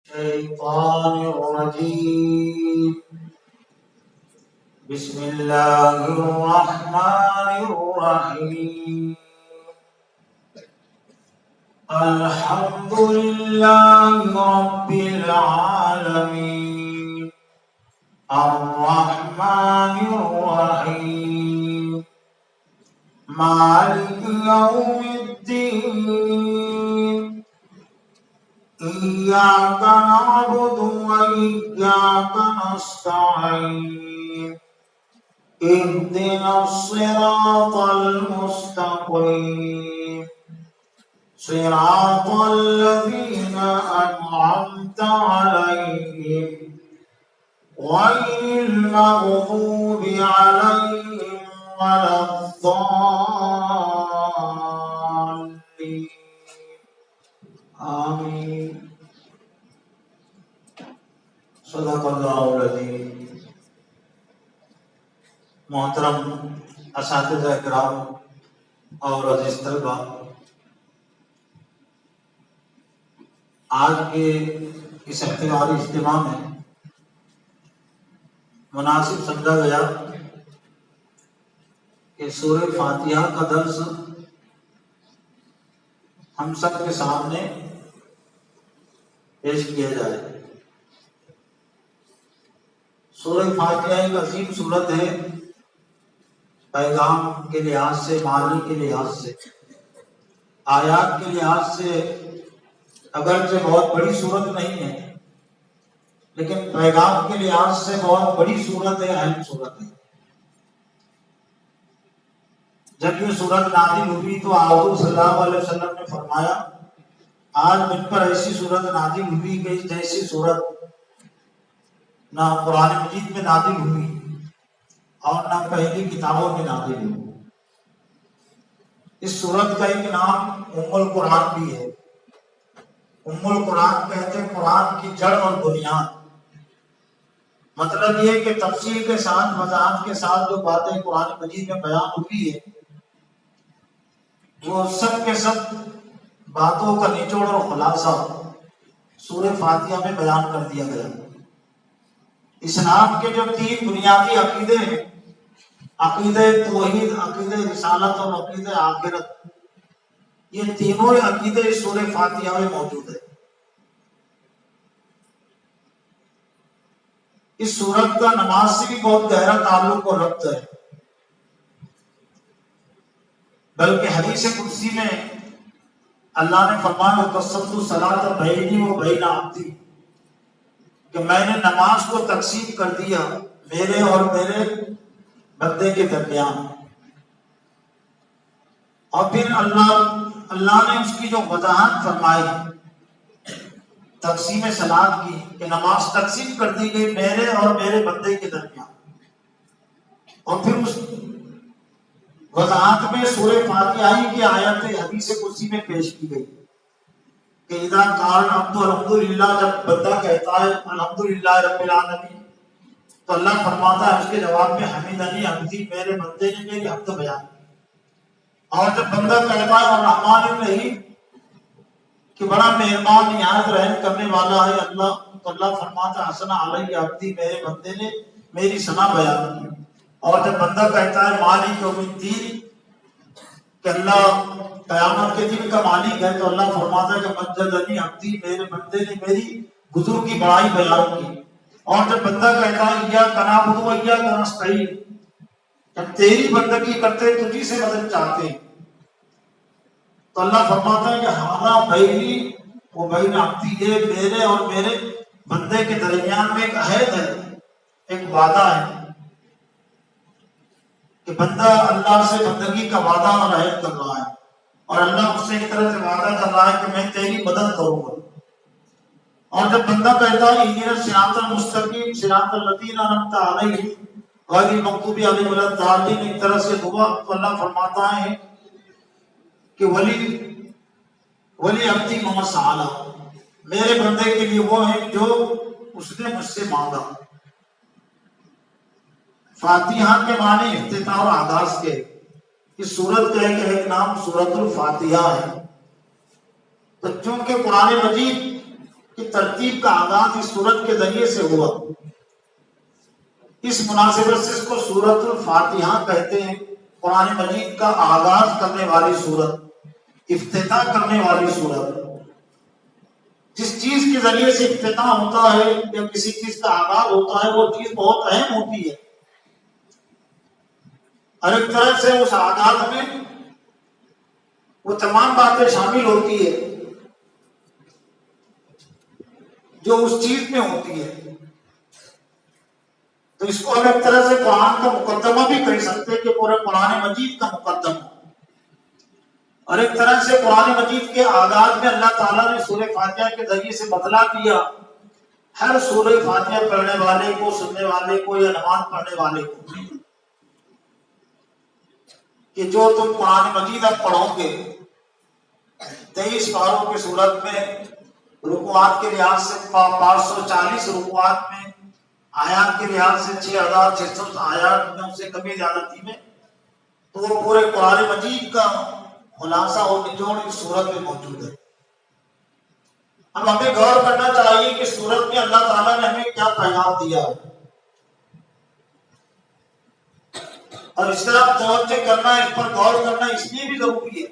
الشيطان الرجيم. بسم الله الرحمن الرحيم. الحمد لله رب العالمين الرحمن الرحيم مالك يوم الدين إياك نعبد وإياك نستعين اهدنا الصراط المستقيم صراط الذين أنعمت عليهم غير المغضوب عليهم ولا الضالين آمین. صدق اللہ العظیم. محترم اساتذہ کرام اور عزیز طلبہ، آج کے اس اختیاری اجتماع میں مناسب سمجھا گیا کہ سورہ فاتحہ کا درس ہم سب کے سامنے پیش کیا جائے. سورہ فاتحہ ایک عظیم سورت ہے، پیغام کے لحاظ سے، معنی کے لحاظ سے، آیات کے لحاظ سے اگرچہ بہت بڑی سورت نہیں ہے، لیکن پیغام کے لحاظ سے بہت بڑی سورت ہے، اہم سورت ہے. جب یہ سورت نازل ہوئی تو حضور صلی اللہ علیہ وسلم نے فرمایا آج مجھ پر ایسی سورت نازل ہوئی کہ جیسی سورت نہ قرآن مجید میں نازل ہوئی اور نہ پہلی کتابوں میں نازل ہوئی. اس سورت کا ایک نام ام القرآن بھی ہے. ام القرآن کہتے ہیں قرآن کی جڑ اور بنیاد. مطلب یہ کہ تفصیل کے ساتھ، وضاحت کے ساتھ جو باتیں قرآن مجید میں بیان ہوئی ہے وہ سب کے سب باتوں کا نچوڑ اور خلاصہ سورہ فاتحہ میں بیان کر دیا گیا. اسلام کے جو تین بنیادی عقیدے ہیں، عقیدہ توحید، عقیدہ رسالت اور عقیدہ آخرت، یہ تینوں عقیدے اس سورہ فاتحہ میں موجود ہیں. اس سورت کا نماز سے بھی بہت گہرا تعلق اور ربط ہے، بلکہ حدیث قدسی میں اللہ نے فرمایا قسمت الصلاۃ بینی و بین عبدی، کہ میں نے نماز کو تقسیم کر دیا میرے اور میرے بندے کے درمیان. اور پھر اللہ نے اس کی جو وضاحت فرمائی تقسیم صلاۃ کی، کہ نماز تقسیم کر دی گئی میرے اور میرے بندے کے درمیان. اور پھر اس وضاحت میں سورہ فاتحہ کی آیت حدیث قدسی میں پیش کی گئی کہ اذا قال العبد الحمدللہ، جب بندہ کہتا ہے الحمدللہ رب العالمین، تو اللہ فرماتا ہے اس کے جواب میں حمیدنی عبدی، میرے بندے نے میری حمد بیان کی. اور جب بندہ کہتا ہے الرحمن الرحیم، کہ بڑا مہربان نہایت رحم کرنے والا ہے اللہ، تو اللہ فرماتا ہے حسن علی عبدی، میرے بندے نے میری ثنا بیان کی. اور جب بندہ کہتا ہے مالک یوم الدین، کہ اللہ قیامت کے دن کا مالک ہے، تو اللہ فرماتا ہے کہ مجدنی عبدی، میرے بندے نے میری گزر کی بڑائی بیان کی. اور جب بندہ کہتا ہے ایاک نعبد و ایاک نستعین، جب تیری بندگی کرتے تجھی سے مدد چاہتے ہیں، تو اللہ فرماتا ہے کہ ہذا بینی و بین عبدی، یہ میرے اور میرے بندے کے درمیان میں ایک عہد ہے، ایک وعدہ ہے کہ بندہ اللہ سے بندگی کا وعدہ اور عہد کر رہا ہے، اور اللہ اس سے ایک طرح سے وعدہ کر رہا ہے کہ میں تیری مدد کروں گا. اور جب بندہ کہتا ہے اہدنا الصراط المستقیم صراط الذین انعمت علیہم غیر المغضوب علیہم ولا الضالین، ایک طرح سے دعا، تو اللہ فرماتا ہے کہ ولی عبدی ما سأل، میرے بندے کے لیے وہ ہے جو اس نے مجھ سے مانگا. فاتحہ کے معنی افتتاح اور آغاز کے. اس سورت کا ایک نام سورت الفاتحہ ہے. تو چونکہ قرآن مجید کی ترتیب کا آغاز اس سورت کے ذریعے سے ہوا. اس مناسبت سے اس کو سورت الفاتحہ کہتے ہیں. قرآن مجید کا آغاز کرنے والی سورت، افتتاح کرنے والی سورت. جس چیز کے ذریعے سے افتتاح ہوتا ہے یا کسی چیز کا آغاز ہوتا ہے وہ چیز بہت اہم ہوتی ہے، اور ایک طرح سے اس آغاز میں وہ تمام باتیں شامل ہوتی ہے جو اس چیز میں ہوتی ہے. تو اس کو ہم ایک طرح سے قرآن کا مقدمہ بھی کہہ سکتے کہ پورے قرآن مجید کا مقدمہ. اور ایک طرح سے قرآن مجید کے آغاز میں اللہ تعالیٰ نے سورہ فاتحہ کے ذریعے سے بتلا دیا ہر سورہ فاتحہ پڑھنے والے کو، سننے والے کو یا نماز پڑھنے والے کو کہ جو تم قرآن مجید اب پڑھو گے 23 پاروں کی صورت میں رکوعات کے لحاظ سے 540 رکوعات میں، آیات کے لحاظ سے 6600 آیات میں، اس سے کمی زیادتی میں، تو وہ پورے قرآن مجید کا خلاصہ اور نچوڑ اس صورت میں موجود ہے. اب ہمیں غور کرنا چاہیے کہ صورت میں اللہ تعالیٰ نے ہمیں کیا پیغام دیا ہے، اور اس طرح توجہ کرنا، اس پر غور کرنا اس لیے بھی ضروری ہے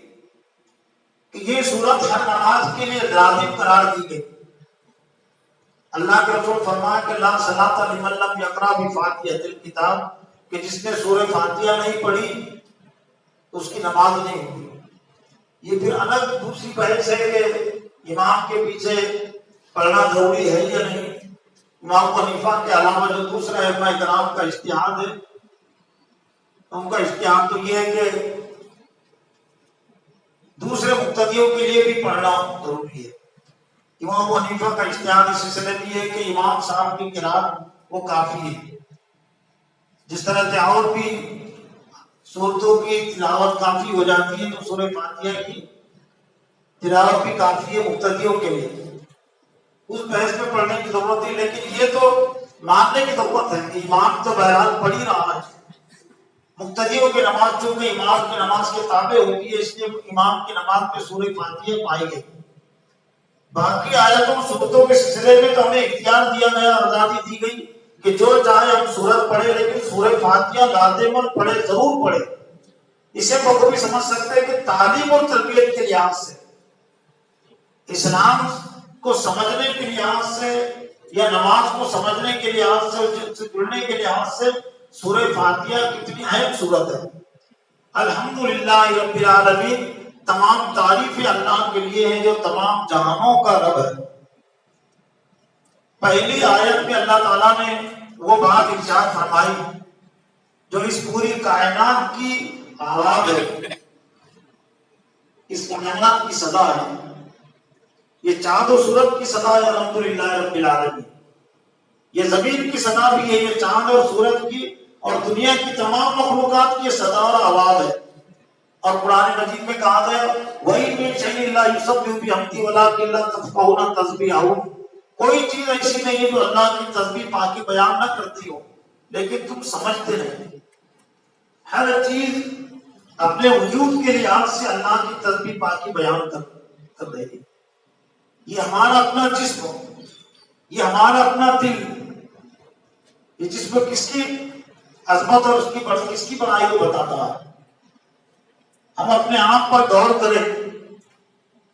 کہ یہ صورت ہر نماز کے لیے لازم قرار دی گئی. اللہ کے رسول فرمایا کہ لا صلاۃ لمن لم یقرأ بفاتحۃ الکتاب، کہ جس نے سورہ فاتحہ نہیں پڑھی اس کی نماز نہیں ہوگی. یہ پھر الگ دوسری بحث ہے کہ امام کے پیچھے پڑھنا ضروری ہے یا نہیں. امام حنیفہ کے علاوہ جو دوسرا ائمہ کرام کا اجتہاد ہے، ان کا اجتہاد تو یہ ہے کہ دوسرے مقتدیوں کے لیے بھی پڑھنا ضروری ہے. امام حنیفہ کا اجتہاد اس سلسلے میں یہ ہے کہ امام صاحب کی قرات وہ کافی ہے. جس طرح سے اور بھی سورتوں کی تلاوت کافی ہو جاتی ہے تو سورہ فاتحہ کی تلاوت بھی کافی ہے مقتدیوں کے لیے. اس بحث میں پڑھنے کی ضرورت ہے، لیکن یہ تو ماننے کی ضرورت ہے کہ امام تو بہرحال پڑھ ہی رہا ہے. مقتدیوں کی نماز چونکہ امام کی نماز کے تابع ہوتی ہے، اس لیے امام کی نماز میں سورہ فاتحہ پائی گئی. باقی آیتوں سورتوں کے سلسلے میں تو ہمیں اختیار دیا گیا، آزادی دی گئی کہ جو چاہے ہم سورت پڑھے، لیکن سورہ فاتحہ لازماً پڑھے، ضرور پڑھے. اسے بخوبی سمجھ سکتے ہیں کہ تعلیم اور تربیت کے لحاظ سے، اسلام کو سمجھنے کے لحاظ سے یا نماز کو سمجھنے کے لحاظ سے، اس سے جڑنے کے لحاظ سے سورہ فاتحہ کتنی اہم سورت ہے. الحمدللہ رب العالمین، تمام تعریفیں اللہ کے لیے ہیں جو تمام جہانوں کا رب ہے. پہلی آیت میں اللہ تعالیٰ نے وہ بات ارشاد فرمائی جو اس پوری کائنات کی آواز ہے، اس کائنات کی صدا ہے. یہ چاند و سورج کی صدا ہے الحمدللہ رب العالمین. یہ زمین کی صدا بھی ہے، یہ چاند اور سورج کی اور دنیا کی تمام مخلوقات کی صدا اور آواز ہے. اور قرآن مجید میں کہا گیا وَإِن مِّن شَيْءٍ إِلَّا يُسَبِّحُ بِحَمْدِهِ وَلَٰكِن لَّا تَفْقَهُونَ تَسْبِيحَهُمْ. کوئی چیز ایسی نہیں ہے جو اللہ کی تسبیح پاکی بیان نہ کرتی ہو، لیکن تم سمجھتے نہیں. ہر چیز اپنے وجود کے لحاظ سے اللہ کی تسبیح پاکی بیان کر رہی ہے. یہ ہمارا اپنا جسم، یہ ہمارا اپنا دل، یہ جسم کس کی عظمت اور کس کی بڑائی کو بتاتا ہے. ہم اپنے آپ پر غور کریں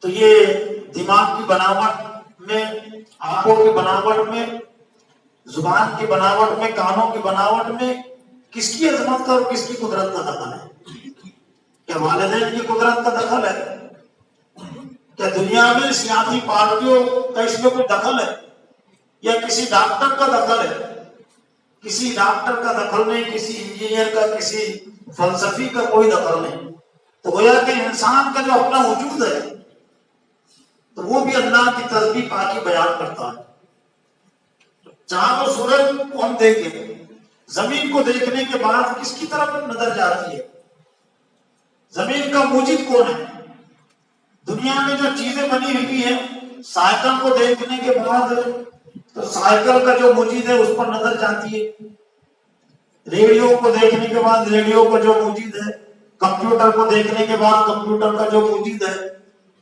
تو یہ دماغ کی بناوٹ میں، آنکھوں کی بناوٹ میں، زبان کی بناوٹ میں، کانوں کی بناوٹ میں کس کی عظمت کا اور کس کی قدرت کا دخل ہے؟ کیا والدین کی قدرت کا دخل ہے؟ کیا دنیا میں سیاسی پارٹیوں کا اس میں کوئی دخل ہے؟ یا کسی ڈاکٹر کا دخل ہے؟ کسی ڈاکٹر کا دخل نہیں، کسی انجینئر کا، کسی فلسفی کا کوئی دخل نہیں. تو گویا کہ انسان کا جو اپنا وجود ہے تو وہ بھی اللہ کی تسبیح پاکی بیان کرتا ہے. چاند و سورج کو ہم دیکھیں، زمین کو دیکھنے کے بعد کس کی طرف نظر جاتی ہے؟ زمین کا موجد کون ہے؟ دنیا میں جو چیزیں بنی ہوئی ہیں، سائیکل کو دیکھنے کے بعد تو سائیکل کا جو موجد ہے اس پر نظر جاتی ہے. ریڈیو کو دیکھنے کے بعد ریڈیو کا جو موجد ہے، کمپیوٹر کو دیکھنے کے بعد کمپیوٹر کا جو موجود ہے،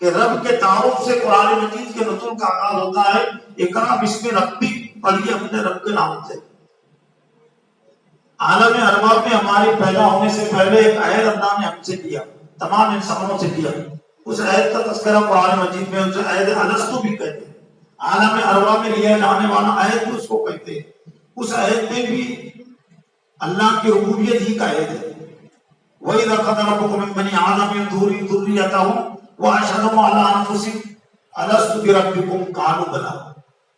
کہ رب کے تعارف سے قرآن مجید کے نزول کا آغاز ہوتا ہے، اقرا بسم ربک، پڑھیے اپنے رب کے نام سے۔ عالم ارواح میں ہمارے پیدا ہونے سے پہلے ایک عہد اللہ نے ہم سے کیا، تمام انسانوں سے کیا۔ اس عہد کا تذکرہ قرآن مجید میں اسے عہد الستو بھی کہتے ہیں۔ عالم ارواح میں لیا جانے والا عہد بھی اس کو کہتے ہیں۔ اس عہد میں بھی اللہ کی ربوبیت ہی کا عہد ہے۔ وَإِذْ أَخَذَ رَبُّكَ مِن بَنِي آدَمَ مِن ظُهُورِهِمْ ذُرِّيَّتَهُمْ وَأَشْهَدَهُمْ عَلَىٰ أَنفُسِهِمْ أَلَسْتُ بِرَبِّكُمْ قَالُوا بَلَىٰ۔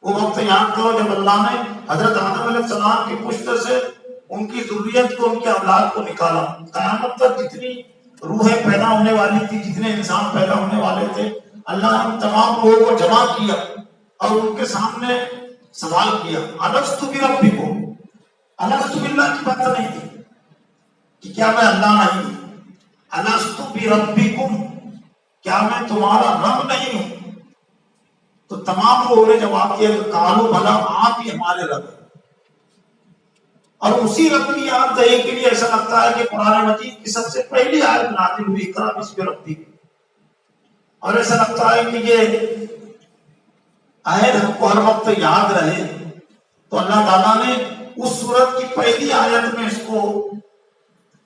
وہ وقت یاد کرو جب اللہ نے حضرت آدم علیہ السلام کی پشت سے ان کی ذریت کو، ان کے اولاد کو نکالا۔ قیامت تک جتنی روحیں پیدا ہونے والی تھی، جتنے انسان پیدا ہونے والے تھے، اللہ نے ان تمام لوگوں کو جمع کیا اور ان کے سامنے سوال کیا، أَلَسْتُ بِرَبِّكُمْ، أَلَسْتُ باللہ کی بات نہیں تھی کہ کیا میں اللہ نہیں ہوں، أَلَسْتُ بِرَبِّكُمْ، کیا میں تمہارا رب نہیں ہوں؟ تو تمام لوگوں نے جواب دیا کہ قالوا بھلا، آپ ہی ہمارے رب ہیں۔ اور اسی رب کی یاد دہی کے لیے ایسا لگتا ہے کہ قرآن مجید کی سب سے پہلی آیت نازل ہوئی اقرا بسم ربک، اور ایسا لگتا ہے کہ یہ عہد ہم کو ہر وقت یاد رہے، تو اللہ تعالیٰ نے اس سورت کی پہلی آیت میں اس کو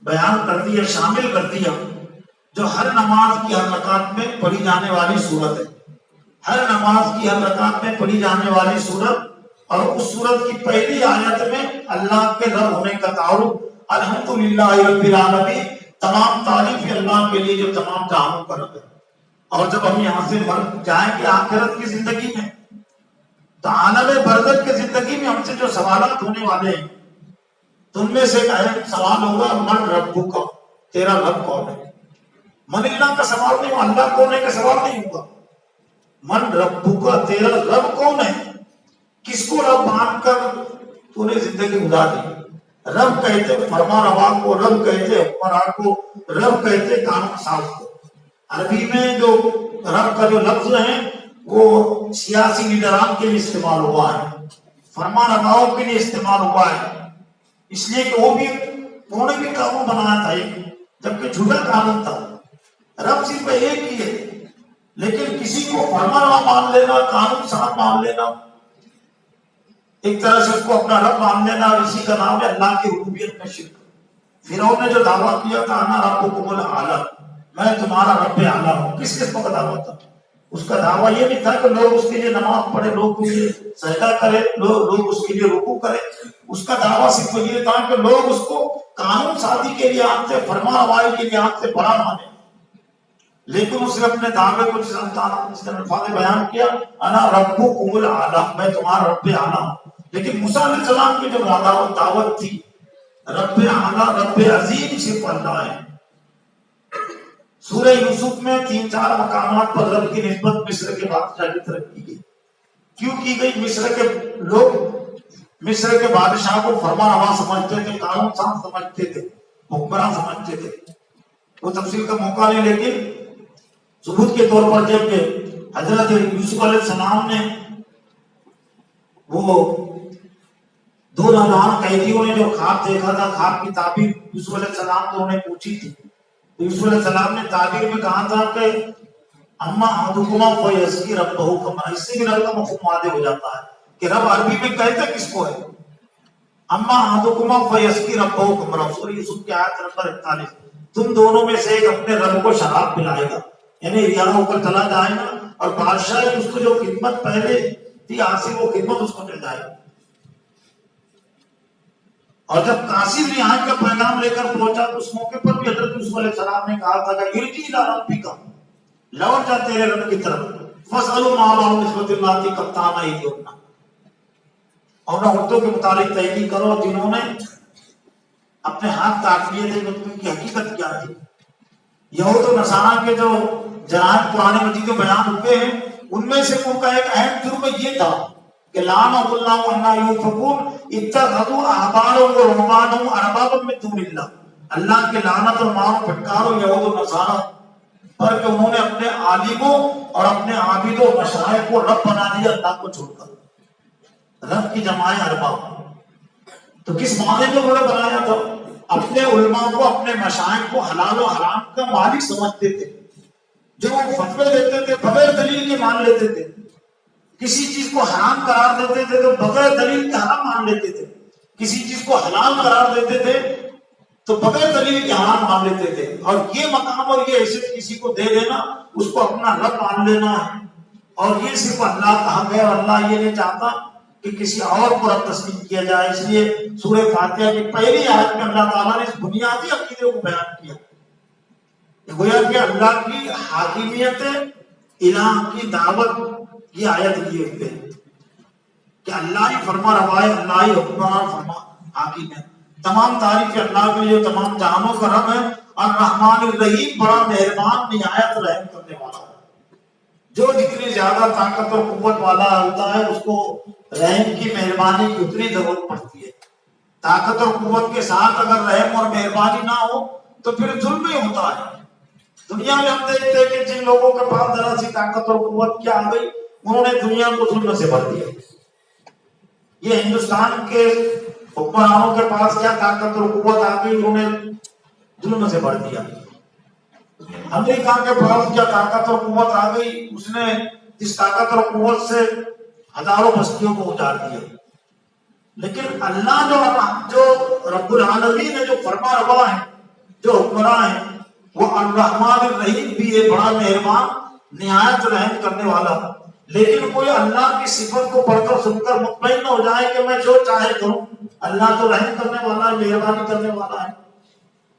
بیان کر دیا، شامل کر دیا، جو ہر نماز کی ہر رکعت میں پڑھی جانے والی سورت ہے۔ ہر نماز کی ہر رکعت میں پڑھی جانے والی سورت، اور اس سورت کی پہلی آیت میں اللہ کے رب ہونے کا تعارف، الحمدللہ رب العالمین، تمام تعریف اللہ کے لیے جو تمام جہانوں کا رب ہے۔ اور جب ہم یہاں سے مر جائیں گے آخرت کی زندگی میں، تو عالم برزخ کی زندگی میں ہم سے جو سوالات ہونے والے ہیں، تو ان میں سے ایک اہم سوال ہوگا، من ربک، تیرا رب کون ہے؟ من اللہ کا سوال نہیں ہوگا، اللہ کون ہے کا سوال نہیں ہوگا، من ربک، تیرا رب کون ہے؟ کس کو رب مان کر تو نے زندگی گزار دی؟ رب کہتے فرما روا کو، رب کہتے حکمراں کو، رب کہتے قانون ساز کو۔ عربی میں جو رب کا جو لفظ ہے وہ سیاسی لیڈران کے لیے استعمال ہوا ہے، فرما رواؤں کے لیے استعمال ہوا ہے، اس لیے کہ انہوں نے بھی قانون بنایا تھا ایک، جبکہ جھوٹا قانون تھا۔ رب صرف ایک ہی ہے، لیکن کسی کو فرما روا مان لینا، قانون ساز مان لینا، ایک طرح سے اس کو اپنا رب مان لینا، اور اسی کا نام ہے اللہ کی ربوبیت میں شرک۔ فرعون نے جو دعویٰ کیا تھا انا ربکم الاعلی، میں تمہارا رب اعلیٰ ہوں، کس قسم کا دعویٰ تھا؟ اس کا دعویٰ یہ نہیں تھا کہ لوگ اس کے لیے نماز پڑھے، لوگ اس کے لیے سجدہ کرے، لوگ اس کے لیے رکوع کرے۔ اس کا دعویٰ صرف یہ تھا کہ لوگ اس کو قانون سازی کے لیے آتے، فرما روائی کے لیے آتے، بڑا مانے۔ لیکن اس نے اپنے دعوے کو جس نے الفاظ بیان کیا، انا ربکم الاعلی، میں تمہارا رب اعلیٰ ہوں۔ لیکن موسیٰ علیہ السلام کی جو دعوت تھی، رب اعلیٰ، رب عظیم صرف اللہ ہے۔ سورہ یوسف میں 3-4 مقامات پر رب کی نسبت مصر کے بادشاہ کی طرف کی گئی۔ کیوں کی گئی؟ مصر کے لوگ مصر کے بادشاہ کو فرما روا سمجھتے تھے، قانون ساز سمجھتے تھے، حکمراں سمجھتے تھے۔ وہ تفصیل کا موقع نہیں، لیکن ثبوت کے طور پر جب کہ حضرت یوسف علیہ السلام نے وہ 2 نوجوان قیدیوں نے جو خواب دیکھا تھا، خواب کی تعبیر یوسف علیہ السلام کو انہیں پوچھی تھی، تو یوسف علیہ السلام نے تعبیر میں کہا تھا کہ اما احدکما فیسقی ربہ خمرا، اس سے بھی رب کا مفہوم واضح ہو جاتا ہے کہ رب عربی میں کہتے کس کو ہے؟ اما احدکما فیسقی ربہ خمرا، سورہ یوسف کی آیت نمبر 41، تم دونوں میں سے ایک اپنے رب کو شراب پلائے گا، یعنی ریا ہو کر چلا جائے گا، اور بادشاہ اس کو جو خدمت پہلے تھی حاصل، وہ خدمت اس کو مل جائے گی۔ اور جب قاسم رہائی کا پیغام لے کر پہنچا تو اس موقع پر بھی حضرت یوسف علیہ السلام نے کہا تھا کہ ارجع الی ربک، لوٹ جا تیرے رب کی طرف، فاسألوا ما بال نسوۃ اللاتí قطعن ایدیہن، اور ان عورتوں کے متعلق تحقیق کرو جنہوں نے اپنے ہاتھ کاٹ لیے تھے، ان کی حقیقت کیا تھی۔ یہود و نصارہ کے جو جرائم قرآن مجید میں بیان ہوئے ہیں، ان میں سے ان کا ایک اہم جرم یہ تھا کہ لعنۃ اللہ عنا یؤفکون اتخذوا احبارهم ورهبانهم اربابا من دون اللہ، اللہ کی لعنت اور مار پھٹکارو یہود و نصارہ پر کہ انہوں نے اپنے عالموں اور اپنے عابدوں و مشائخ کو رب بنا دیا اللہ کو چھوڑ کر۔ رب کی جمع ارباب، تو کس معنی میں انہوں نے بنایا تھا؟ اپنے علماء کو، اپنے مشائخ کو حلال و حرام کا مالک سمجھتے تھے، جو فتوے دیتے تھے بغیر دلیل کے مان لیتے تھے، کسی چیز کو حرام قرار دیتے تھے تو بغیر دلیل کے حرام مان لیتے تھے، کسی چیز کو حلال قرار دیتے تھے تو بغیر دلیل کے حرام مان لیتے تھے. اور یہ مقام اور یہ حیثیت کسی کو دے دینا، اس کو اپنا رب مان لینا ہے. اور یہ صرف اللہ کا حق ہے، اور اللہ یہ نہیں چاہتا کہ کسی اور کو رب تسلیم کیا جائے. اس لیے سورہ فاتحہ کی پہلی آیت میں اللہ تعالیٰ نے اس بنیادی عقیدے کو بیان کیا. گویا کہ اللہ کی حاکمیت، الہ کی دعوت کی آیت یہ ہے کہ اللہ ہی فرما روا ہے، اللہ ہی حکمران فرما حاکم ہے. تمام تعریف اللہ کے لیے، تمام جہانوں کا رب ہے. اور رحمان الرحیم، بڑا مہربان نہایت رحم کرنے والا ہے. جو جتنی زیادہ طاقت اور قوت والا ہوتا ہے اس کو رحم کی مہربانی کی اتنی ضرورت پڑتی ہے. طاقت اور قوت کے ساتھ اگر رحم اور مہربانی نہ ہو تو پھر ظلم ہی ہوتا ہے. دنیا میں ہم دیکھتے ہیں کہ جن لوگوں کے پاس ذرا سی طاقت اور قوت کیا آ گئی، انہوں نے دنیا کو ظلم سے بھر دیا. یہ ہندوستان کے حکمرانوں کے پاس کیا طاقت اور قوت آ گئی، انہوں نے ظلم سے بھر دیا. امریکہ کے پاس کیا طاقت اور قوت آ گئی، اس نے اس طاقت اور قوت سے ہزاروں بستیوں کو اجاڑ دیا. لیکن اللہ جو رب العالمین ہے، جو فرما روا ہے، جو حکمراں ہے، وہ الرحمن الرحیم بھی ہے، بڑا مہربان نہایت رحم کرنے والا. لیکن کوئی اللہ کی صفت کو پڑھ کر سن کر مطمئن نہ ہو جائے کہ میں جو چاہے کروں، اللہ تو رحم کرنے والا ہے، مہربانی کرنے والا ہے.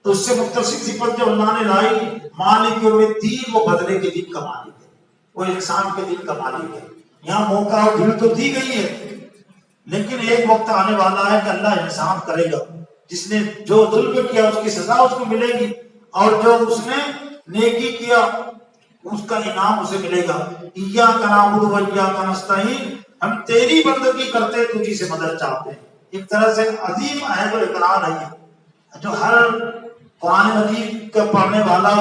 تو اس سے مختصر صفت جو اللہ نے لائی، مالک یوم الدین، وہ بدلے کے دن کا مالک ہے، وہ انسان کے دن کا مالک ہے. یہاں موقع اور دل تو دی گئی ہے، لیکن ایک وقت آنے والا ہے کہ اللہ انصاف کرے گا. جس نے جو ظلم کیا اس کی سزا اس کو ملے گی، اور جو اس نے نیکی کیا اس کا انعام اسے ملے گا. ایاک نعبد و ایاک نستعین، ہم تیری بندگی کرتے تجھی سے مدد چاہتے ہیں. ایک طرح سے عظیم عہد و اقرار ہے جو ہر قرآن مجید کا پڑھنے والا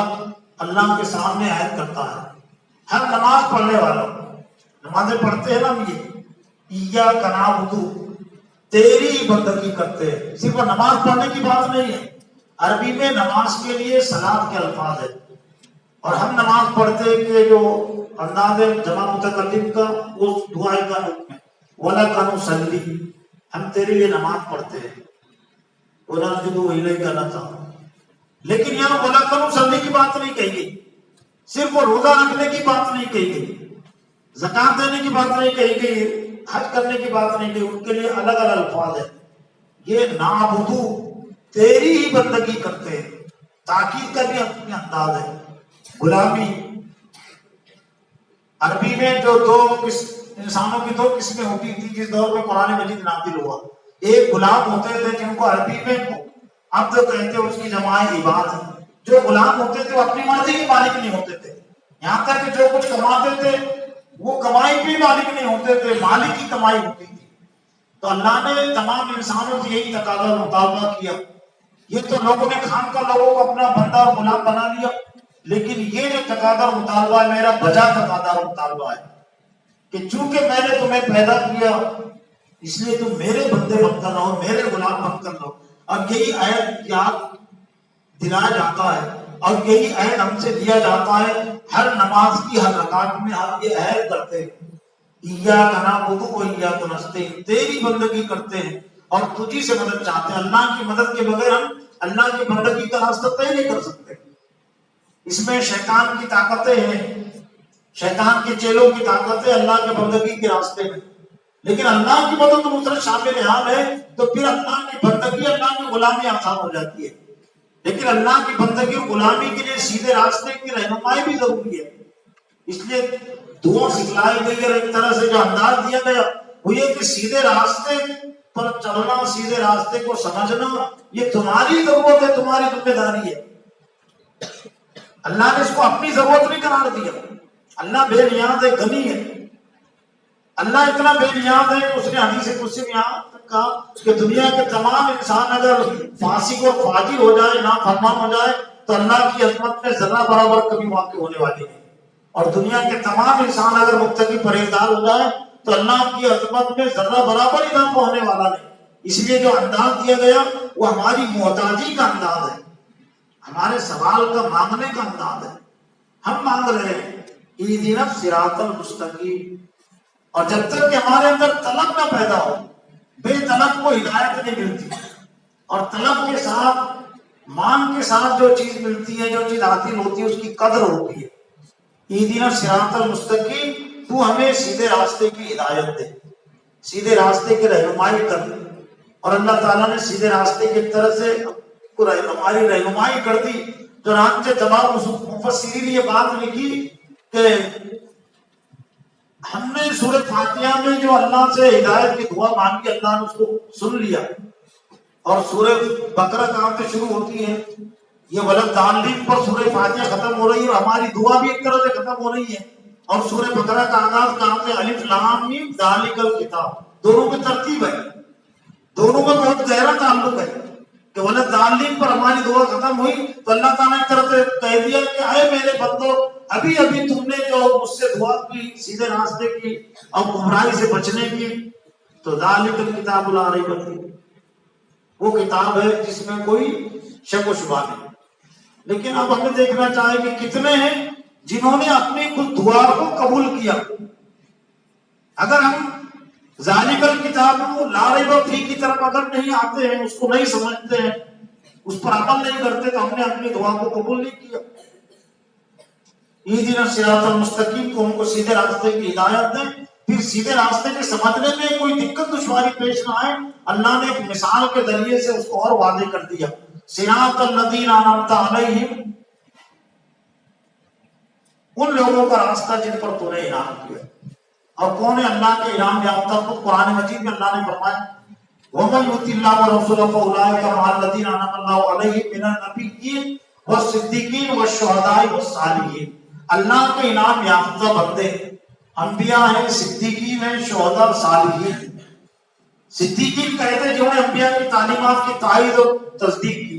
اللہ کے سامنے عہد کرتا ہے. ہر نماز پڑھنے والا، نمازیں پڑھتے ہیں نا، یہ ایاک نعبد، تیری بندگی کرتے ہیں. صرف نماز پڑھنے کی بات نہیں ہے، عربی میں نماز کے لیے صلاۃ کے الفاظ ہے. اور ہم نماز پڑھتے کہ جو انداز جمع متکلم کا وہ دعائے کا حکم ہے، وَلَكَ نُصَلِّي، ہم تیرے لیے نماز پڑھتے ہیں، وَنَسْجُدُ إِلَيْكَ نَسْجُدُ. لیکن یہاں وَلَكَ نُصَلِّي کی بات نہیں کہی گئی، صرف وہ روزہ رکھنے کی بات نہیں کہی گئی، زکات دینے کی بات نہیں کہی گئی، حج کرنے کی بات نہیں کہی. ان کے لیے الگ الگ الفاظ ہیں. یہ نعبدو، تیری ہی بندگی کرتے ہیں، تاکید کا بھی اپنے انداز ہے. غلامی، عربی میں جو انسانوں کی دو قسمیں ہوتی تھی جس دور میں قرآن مجید نازل ہوا. ایک غلام ہوتے تھے جن کو عربی میں عبد کہتے، اس کی جمع عباد. جو غلام ہوتے تھے وہ اپنی مرضی کے مالک نہیں ہوتے تھے، یہاں تک کہ جو کچھ کماتے تھے وہ کمائی بھی مالک نہیں ہوتے تھے، مالک کی کمائی ہوتی تھی. تو اللہ نے تمام انسانوں سے یہی تقاضا اور مطالبہ کیا. یہ تو لوگوں نے خام کا لوگوں کو اپنا بندہ اور غلام بنا لیا، لیکن یہ جو تقاضا اور مطالبہ ہے میرا بجا تقاضا اور مطالبہ ہے کہ چونکہ میں نے تمہیں پیدا کیا اس لیے تم میرے بندے بن کر رہو، میرے غلام بن کر رہو. اور یہی عہد یاد دلایا جاتا ہے، اور یہی عہد ہم سے دیا جاتا ہے. ہر نماز کی ہر رکعت میں ہم یہ عہد کرتے ہیں، ایاک نعبد و ایاک نستعین، تیری بندگی کرتے ہیں اور تجھی سے مدد چاہتے ہیں. اللہ کی مدد کے بغیر ہم اللہ کی بندگی کا راستہ طے نہیں کر سکتے. اس میں شیطان کی طاقتیں ہیں، شیطان کے چیلوں کی طاقتیں اللہ کے بندگی کے راستے میں. لیکن اللہ کی مدد نصرت شامل حال ہے تو پھر اللہ کی بندگی، اللہ کی غلامی آسان ہو جاتی ہے. لیکن اللہ کی بندگی اور غلامی کے لیے سیدھے راستے کی رہنمائی بھی ضروری ہے. اس لیے دعا سکھلائی گئی اور ایک طرح سے جو انداز دیا گیا وہ یہ کہ سیدھے راستے پر چلنا، سیدھے راستے کو سمجھنا یہ تمہاری ضرورت ہے، تمہاری ذمہ داری ہے. اللہ نے اس کو اپنی ضرورت نہیں قرار دیا. اللہ بے نیاز ہے، غنی ہے. اللہ اتنا بے نیاز ہے کہ اس نے حدیث قدسی میں یہاں تک کہا کہ دنیا کے تمام انسان اگر فاسق اور فاجر ہو جائے، نافرمان ہو جائے، تو اللہ کی عظمت میں ذرہ برابر کبھی واقع ہونے والی نہیں. اور دنیا کے تمام انسان اگر متقی پرہیزگار ہو جائے تو اللہ کی عظمت میں ذرہ برابر اضافہ ہونے والا نہیں. اس لیے جو انداز دیا گیا وہ ہماری محتاجی کا انداز ہے، ہمارے سوال کا مانگنے کا انداز ہے، ہم مانگ رہے ہیں اہدنا الصراط المستقیم، اور جب تک کہ ہمارے اندر طلب نہ پیدا ہو، بے طلب کو ہدایت نہیں ملتی، اور طلب کے ساتھ مان کے ساتھ جو چیز ملتی ہے، جو چیز حاصل ہوتی ہے، اس کی قدر ہوتی ہے۔ اہدنا الصراط المستقیم، تو ہمیں سیدھے راستے کی ہدایت دے، سیدھے راستے کی رہنمائی کر دے۔ اور اللہ تعالیٰ نے سیدھے راستے کی طرف سے ہماری رہنمائی کر دی۔ چنانچہ تمام مفسرین یہ بات لکھی کہ ہم نے سورہ فاتحہ میں جو اللہ سے ہدایت کی دعا مانگی، اللہ نے اس کو سن لیا، اور سورہ بقرہ کہاں سے شروع ہوتی ہے؟ یہ ولدالین پر سورہ فاتحہ ختم ہو رہی ہے، اور ہماری دعا بھی ایک طرح سے ختم ہو رہی ہے۔ اور سورہ بقرہ کا آغاز کہاں سے؟ الف لام میم ذالک الکتاب، دونوں میں ترتیب ہے، دونوں میں بہت گہرا تعلق ہے کہ ولدالین پر ہماری دعا ختم ہوئی تو اللہ تعالیٰ نے طرف سے کہہ دیا کہ اے میرے بندو، ابھی ابھی تم نے جو مجھ سے دعا کی، سیدھے راستے کی اور گمراہی سے بچنے کی، تو ذالک الکتاب لا ریب فیہ، وہ کتاب ہے جس میں کوئی شک و شبہ نہیں۔ لیکن اب ہمیں دیکھنا چاہے کہ کتنے ہیں جنہوں نے اپنی کچھ دعا کو قبول کیا۔ اگر ہم ذالک الکتاب لا ریب فیہ کی طرف اگر نہیں آتے ہیں، اس کو نہیں سمجھتے ہیں، اس پر عمل نہیں کرتے، تو ہم نے اپنی دعا کو قبول نہیں کیا۔ اہدنا الصراط المستقیم کو ہم کو سیدھے راستے کی ہدایت دیں، پھر سیدھے راستے کے سمجھنے میں کوئی دقت دشواری پیش نہ آئے، اللہ نے ایک مثال کے ذریعے سے اس کو اور واضح کر دیا۔ صراط الذین انعمت علیہم، ان لوگوں کا راستہ جن پر تو نے انعام کیا۔ اور کون ہے اللہ کے انعام یافتہ؟ خود قرآن مجید میں اللہ نے فرمایا وَمَن يُطِعِ اللَّهَ وَرَسُولَهُ فَأُولَٰئِكَ مَعَ الَّذِينَ أَنْعَمَ اللَّهُ عَلَيْهِم مِّنَ النَّبِيِّينَ وَالصِّدِّيقِينَ وَالشُّهَدَاءِ وَالصَّالِحِينَ۔ اللہ کے انعام یافتہ بندے انبیاء ہیں، صدیقین ہیں، شہداء، صالحین۔ صدیقین کہتے ہیں جنہوں نے انبیاء کی تعلیمات کی تائید اور تصدیق کی،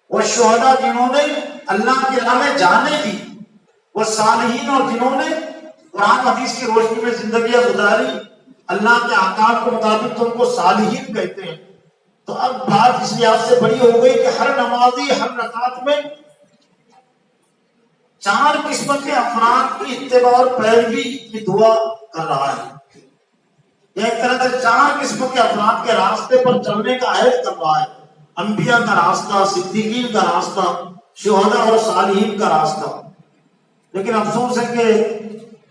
والشہداء جنہوں نے اللہ کی راہ میں جانیں دی، والصالحین اور جنہوں نے قرآن حدیث کی روشنی میں زندگیاں گزاری، اللہ کے احکام کے مطابق، تو ان کو صالحین کہتے ہیں۔ تو اب بات اس لحاظ سے بڑی ہو گئی کہ ہر نمازی ہر رکعت میں 4 قسم کے افراد کی اتباع اور پیروی کی دعا کر رہا ہے۔ یہ ایک طرح سے 4 قسم کے افراد کے راستے پر چلنے کا عہد کر رہا ہے، انبیاء کا راستہ، صدیقین کا راستہ، شہداء اور صالحین کا راستہ۔ لیکن افسوس ہے کہ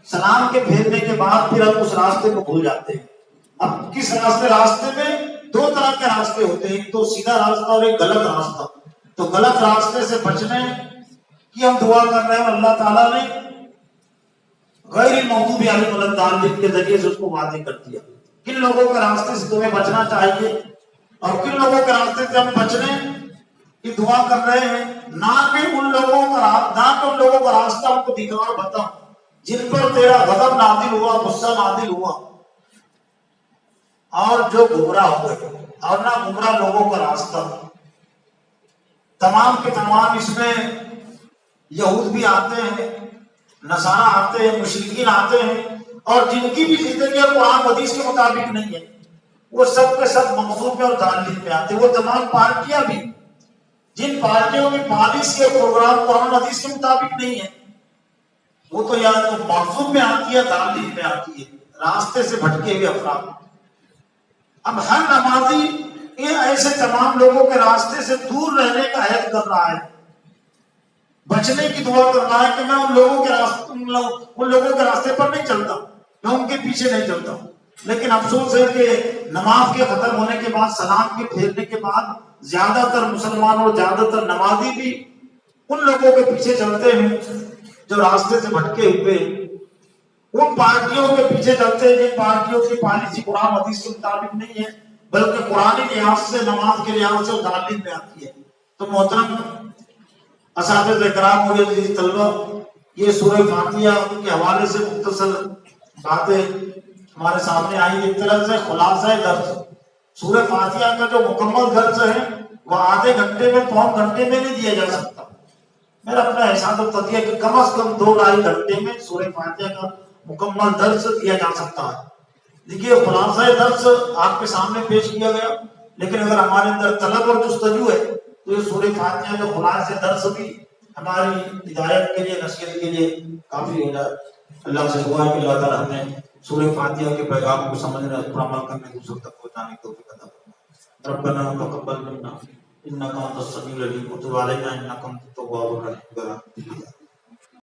سلام کے پھیرنے کے بعد پھر ہم اس راستے کو بھول جاتے ہیں۔ اب کس راستے میں 2 طرح کے راستے ہوتے ہیں، ایک تو سیدھا راستہ اور ایک غلط راستہ۔ تو غلط راستے سے بچنے کی ہم دعا کر رہے ہیں، اللہ تعالیٰ نے غیر المغضوب علیہم ولا الضالین کے ذریعے سے اس کو واضح کر دیا۔ کن لوگوں کے راستے سے تمہیں بچنا چاہیے اور کن لوگوں کے راستے سے ہم بچنے کی دعا کر رہے ہیں، نہ کہ ان لوگوں کا راستہ ہم کو دکھا اور بتا جن پر تیرا غضب نازل ہوا، غصہ نازل ہوا، اور جو گمراہ ہو گئے، اور نہ گمراہ لوگوں کا راستہ۔ تمام کے تمام اس میں یہود بھی آتے ہیں، نصارہ آتے ہیں، مشرکین آتے ہیں، اور جن کی بھی زندگی قرآن حدیث کے مطابق نہیں ہے، وہ سب کے سب مغضوب میں اور ضالین میں آتے ہیں۔ وہ تمام پارٹیاں بھی جن پارٹیوں کی پالیسی اور پروگرام قرآن حدیث کے مطابق نہیں ہے، وہ تو یا تو مغضوب میں آتی ہے، ضالین میں آتی ہے، راستے سے بھٹکے ہوئے افراد۔ اب ہر نمازی یہ ایسے تمام لوگوں کے راستے سے دور رہنے کا عہد کر رہا ہے، بچنے کی دعا کر رہا ہے کہ میں ان لوگوں کے راستے پر نہیں چلتا، میں ان کے پیچھے نہیں چلتا ہوں۔ لیکن افسوس ہے کہ نماز کے ختم ہونے کے بعد، سلام کے پھیرنے کے بعد، زیادہ تر مسلمان اور زیادہ تر نمازی بھی ان لوگوں کے پیچھے چلتے ہیں جو راستے سے بھٹکے ہوئے، ان پارٹیوں کے پیچھے چلتے ہیں جن پارٹیوں کی پالیسی قرآن حدیث کے مطابق نہیں ہے، بلکہ قرآنی لحاظ سے، نماز کے لحاظ سے ضالین میں آتی ہے۔ تو محترم اساتذہ کرام اور عزیز طلبہ، یہ سورہ فاتحہ کے حوالے سے مختصر باتیں ہمارے سامنے آئی۔ ایک طرح سے خلاصہ درس، سورہ فاتحہ کا جو مکمل درس ہے وہ آدھے گھنٹے میں، پون گھنٹے میں نہیں دیا جا سکتا۔ میرا اپنا احساس و تجزیہ کہ کم از کم 2-2.5 گھنٹے میں سورہ فاتحہ کا مکمل درس دیا جا سکتا ہے۔ دیکھیے خلاصہ درس آپ کے سامنے پیش کیا گیا، لیکن اگر ہمارے اندر طلب اور جستجو ہے تو یہ سورہ فاتحہ کا خلاصہ درس بھی ہماری ہدایت کے لیے، نصیحت کے لیے کافی ہو جائے۔ اللہ سے دعا ہے کہ اللہ تعالیٰ ہمیں سورہ فاتحہ کے پیغام کو سمجھنے اور پر عمل کرنے، دوسروں تک پہنچانے کی توفیق عطا فرمائے۔ ربنا تقبل منا انک انت السمیع العلیم وتب علینا انک انت التواب الرحیم۔